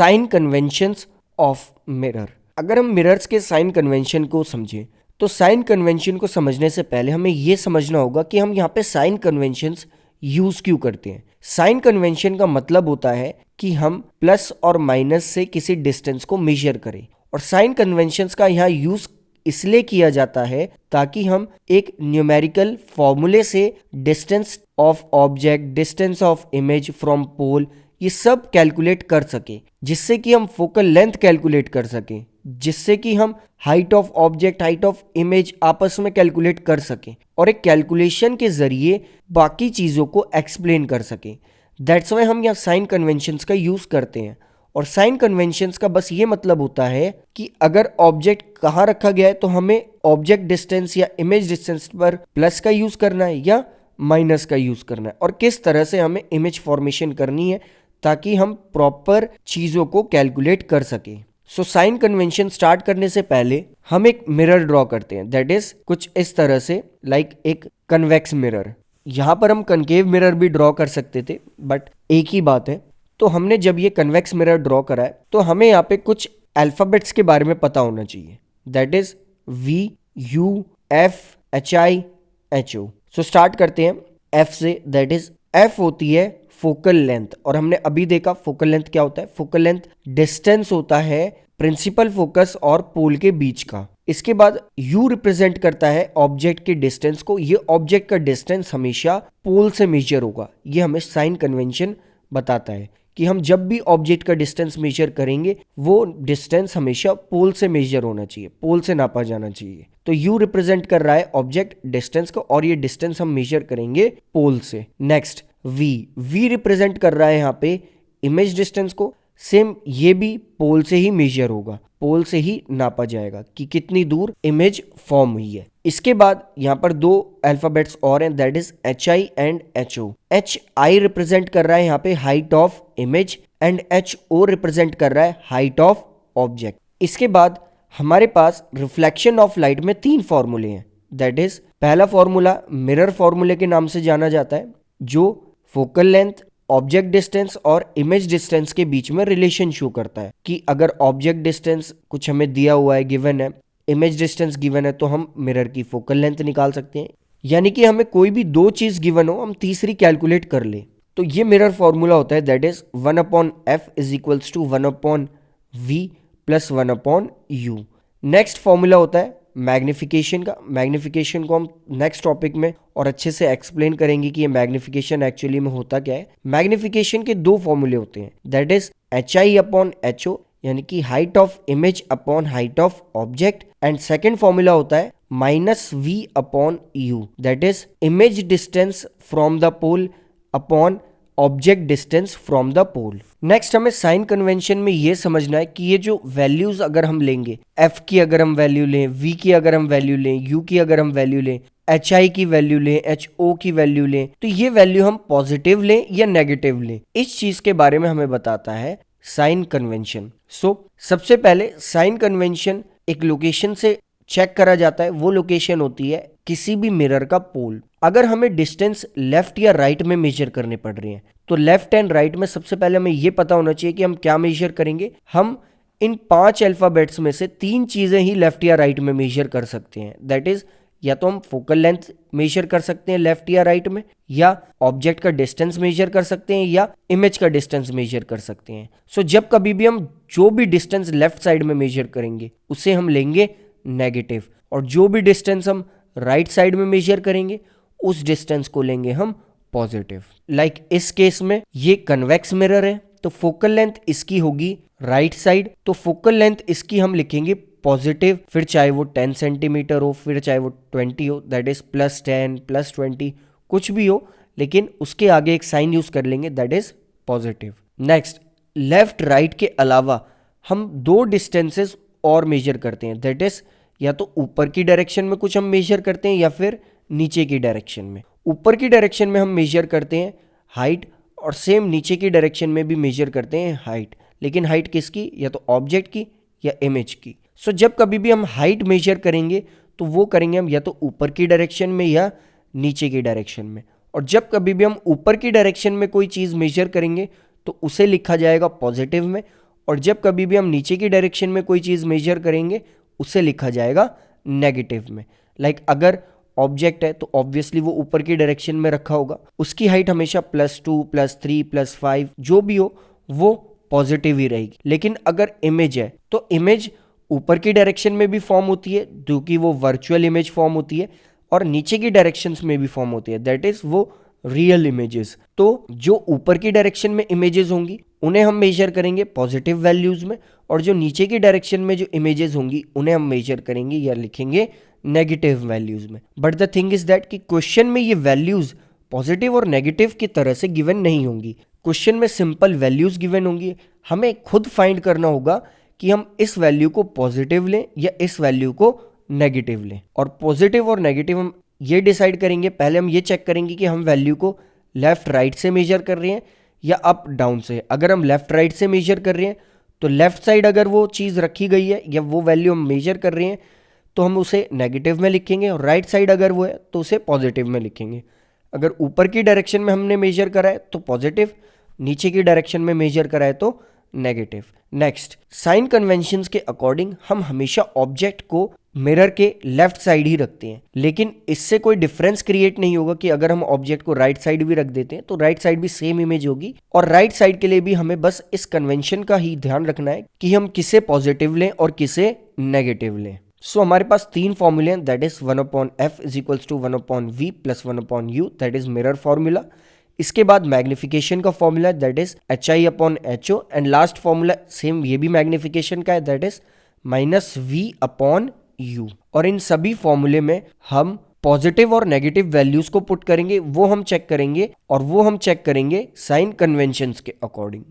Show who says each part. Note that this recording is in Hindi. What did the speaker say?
Speaker 1: Sign conventions of mirror. अगर हम मिरर्स के साइन कन्वेंशन को समझें तो साइन कन्वेंशन को समझने से पहले हमें यह समझना होगा कि हम यहाँ पे साइन कन्वेंशंस यूज क्यों करते हैं। साइन कन्वेंशन का मतलब होता है कि हम प्लस और माइनस से किसी डिस्टेंस को मेजर करें, और साइन कन्वेंशंस का यहाँ यूज इसलिए किया जाता है ताकि हम एक न्यूमेरिकल फॉर्मूले से distance of object, distance of image from pole, ये सब कैलकुलेट कर सके, जिससे कि हम फोकल लेंथ कैलकुलेट कर सकें, जिससे कि हम height of object, height of image आपस में कैलकुलेट कर सकें और एक कैलकुलेशन के जरिए बाकी चीज़ों को एक्सप्लेन कर सकें। दैट्स वाई हम यहाँ साइन कन्वेंशंस का यूज़ करते हैं। और साइन कन्वेंशंस का बस ये मतलब होता है कि अगर ऑब्जेक्ट कहाँ रखा गया है तो हमें ऑब्जेक्ट डिस्टेंस या इमेज डिस्टेंस पर प्लस का यूज़ करना है या माइनस का यूज़ करना है, और किस तरह से हमें इमेज फॉर्मेशन करनी है ताकि हम प्रॉपर चीज़ों को कैलकुलेट कर सकें। सो साइन कन्वेंशन स्टार्ट करने से पहले हम एक मिरर ड्रॉ करते हैं, दैट इज कुछ इस तरह से, लाइक एक कन्वेक्स मिरर। यहाँ पर हम कनकेव मिरर भी ड्रॉ कर सकते थे, बट एक ही बात है। तो हमने जब ये कन्वेक्स मिरर ड्रॉ करा है तो हमें यहाँ पे कुछ अल्फ़ाबेट्स के बारे में पता होना चाहिए, that is VUFHIHO। So start करते हैं F से, दैट इज F होती है फोकल लेंथ, और हमने अभी देखा फोकल लेंथ क्या होता है। फोकल लेंथ डिस्टेंस होता है प्रिंसिपल फोकस और पोल के बीच का। इसके बाद U रिप्रेजेंट करता है ऑब्जेक्ट के डिस्टेंस को। ये ऑब्जेक्ट का डिस्टेंस हमेशा पोल से मेजर होगा। ये हमें साइन कन्वेंशन बताता है कि हम जब भी ऑब्जेक्ट का डिस्टेंस मेजर करेंगे वो डिस्टेंस हमेशा पोल से मेजर होना चाहिए, पोल से नापा जाना चाहिए। तो U रिप्रेजेंट कर रहा है ऑब्जेक्ट डिस्टेंस को, और ये डिस्टेंस हम मेजर करेंगे पोल से। नेक्स्ट V रिप्रेजेंट कर रहा है यहाँ पे इमेज डिस्टेंस को। सेम ये भी पोल से ही मेजर होगा, पोल से ही नापा जाएगा कि कितनी दूर इमेज फॉर्म हुई है। इसके बाद यहाँ पर दो अल्फाबेट्स और हैं, that is HI and HO। HI represent कर रहा है यहाँ पे height of image, and HO represent कर रहा है हाइट ऑफ ऑब्जेक्ट। इसके बाद हमारे पास रिफ्लेक्शन ऑफ लाइट में 3 फॉर्मूले हैं, दैट इज पहला फॉर्मूला मिरर फॉर्मूले के नाम से जाना जाता है, जो फोकल लेंथ, ऑब्जेक्ट डिस्टेंस और इमेज डिस्टेंस के बीच में रिलेशन शो करता है कि अगर ऑब्जेक्ट डिस्टेंस कुछ हमें दिया हुआ है, गिवन है, इमेज डिस्टेंस गिवन है, तो हम मिरर की फोकल लेंथ निकाल सकते हैं। यानी कि हमें कोई भी 2 चीज गिवन हो, हम तीसरी कैलकुलेट कर ले, तो ये मिरर फॉर्मूला होता है, that is 1/f is equals to 1/v plus 1/u। Next formula होता है मैग्निफिकेशन का। मैग्निफिकेशन को हम नेक्स्ट टॉपिक में और अच्छे से एक्सप्लेन करेंगे कि ये मैग्निफिकेशन एक्चुअली में होता क्या है। मैग्निफिकेशन के 2 फॉर्मूले होते हैं, दैट इज HI/HO, यानी कि height of image upon height of object, and second formula होता है -V/U, that is image distance from the pole upon object distance from the pole. Next हमें साइन कन्वेंशन में ये समझना है कि ये जो वैल्यूज अगर हम लेंगे, F की अगर हम वैल्यू लें, V की अगर हम वैल्यू लें, U की अगर हम वैल्यू लें, HI की वैल्यू लें, HO की वैल्यू लें, तो ये वैल्यू हम पॉजिटिव लें या नेगेटिव लें, इस चीज के बारे में हमें बताता है साइन कन्वेंशन। सबसे पहले साइन कन्वेंशन एक लोकेशन से चेक करा जाता है, वो लोकेशन होती है किसी भी मिरर का पोल। अगर हमें डिस्टेंस लेफ्ट या राइट में मेजर करने पड़ रहे हैं तो लेफ्ट एंड राइट में सबसे पहले हमें यह पता होना चाहिए कि हम क्या मेजर करेंगे। हम इन 5 अल्फाबेट्स में से 3 चीजें ही लेफ्ट या राइट में मेजर कर सकते हैं, दैट इज या तो हम फोकल लेंथ मेजर कर सकते हैं लेफ्ट या राइट में, या ऑब्जेक्ट का डिस्टेंस मेजर कर सकते हैं, या इमेज का डिस्टेंस मेजर कर सकते हैं। जब कभी भी हम जो भी डिस्टेंस लेफ्ट साइड में मेजर करेंगे उसे हम लेंगे नेगेटिव, और जो भी डिस्टेंस हम राइट साइड में मेजर करेंगे उस डिस्टेंस को लेंगे हम पॉजिटिव। लाइक इस केस में ये कन्वेक्स मिरर है, तो फोकल लेंथ इसकी होगी राइट साइड, तो फोकल लेंथ इसकी हम लिखेंगे पॉजिटिव, फिर चाहे वो 10 सेंटीमीटर हो, फिर चाहे वो 20 हो, दैट इज +10 +20 कुछ भी हो, लेकिन उसके आगे एक साइन यूज कर लेंगे, that is positive. Next left right के अलावा हम 2 डिस्टेंसेस और मेजर करते हैं, दैट इज या तो ऊपर की डायरेक्शन में कुछ हम मेजर करते हैं या फिर नीचे की डायरेक्शन में। ऊपर की डायरेक्शन में हम मेजर करते हैं हाइट, और सेम नीचे की डायरेक्शन में भी मेजर करते हैं हाइट, लेकिन हाइट किसकी, या तो ऑब्जेक्ट की या इमेज की। जब कभी भी हम हाइट मेजर करेंगे तो वो करेंगे हम या तो ऊपर की डायरेक्शन में या नीचे की डायरेक्शन में, और जब कभी भी हम ऊपर की डायरेक्शन में कोई चीज़ मेजर करेंगे तो उसे लिखा जाएगा पॉजिटिव में, और जब कभी भी हम नीचे की डायरेक्शन में कोई चीज़ मेजर करेंगे उसे लिखा जाएगा नेगेटिव में। लाइक अगर ऑब्जेक्ट है तो ऑब्वियसली वो ऊपर की डायरेक्शन में रखा होगा, उसकी हाइट हमेशा +2 +3 +5 जो भी हो वो पॉजिटिव ही रहेगी। लेकिन अगर इमेज है तो इमेज ऊपर की डायरेक्शन में भी फॉर्म होती है क्योंकि वो वर्चुअल इमेज फॉर्म होती है, और नीचे की डायरेक्शंस में भी फॉर्म होती है, दैट इज वो रियल इमेजेस। तो जो ऊपर की डायरेक्शन में इमेजेस होंगी उन्हें हम मेजर करेंगे पॉजिटिव वैल्यूज में, और जो नीचे की डायरेक्शन में जो इमेजेस होंगी उन्हें हम मेजर करेंगे या लिखेंगे नेगेटिव वैल्यूज में। But the thing is that कि क्वेश्चन में ये वैल्यूज पॉजिटिव और नेगेटिव की तरह से गिवन नहीं होंगी। क्वेश्चन में सिंपल वैल्यूज गिवन होंगी, हमें खुद फाइंड करना होगा कि हम इस वैल्यू को पॉजिटिव लें या इस वैल्यू को नेगेटिव लें। और पॉजिटिव और नेगेटिव हम ये डिसाइड करेंगे, पहले हम ये चेक करेंगे कि हम वैल्यू को लेफ्ट राइट से मेजर कर रहे हैं या अप डाउन से। अगर हम लेफ्ट राइट से मेजर कर रहे हैं तो लेफ्ट साइड अगर वो चीज़ रखी गई है या वो वैल्यू हम मेजर कर रहे हैं तो हम उसे नेगेटिव में लिखेंगे, और राइट साइड अगर वो है तो उसे पॉजिटिव में लिखेंगे। अगर ऊपर की डायरेक्शन में हमने मेजर करा है तो पॉजिटिव, नीचे की डायरेक्शन में मेजर करा है तो नेगेटिव। नेक्स्ट, साइन कन्वेंशंस के अकॉर्डिंग हम हमेशा ऑब्जेक्ट को मिरर के लेफ्ट साइड ही रखते हैं, लेकिन इससे कोई डिफरेंस क्रिएट नहीं होगा कि अगर हम ऑब्जेक्ट को राइट साइड भी रख देते हैं तो राइट साइड भी सेम इमेज होगी। और राइट साइड के लिए भी हमें बस इस कन्वेंशन का ही ध्यान रखना है कि हम किसे पॉजिटिव लें और किसे नेगेटिव लें। सो हमारे पास तीन फॉर्मूले हैं, that is 1/f = 1/v + 1/u, that is mirror formula. इसके बाद मैग्निफिकेशन का formula that is HI/HO, and last formula same ये भी मैग्निफिकेशन का है, दैट इज -v/u। और इन सभी फॉर्मूले में हम पॉजिटिव और नेगेटिव वैल्यूज को पुट करेंगे, वो हम चेक करेंगे साइन कन्वेंशंस के अकॉर्डिंग।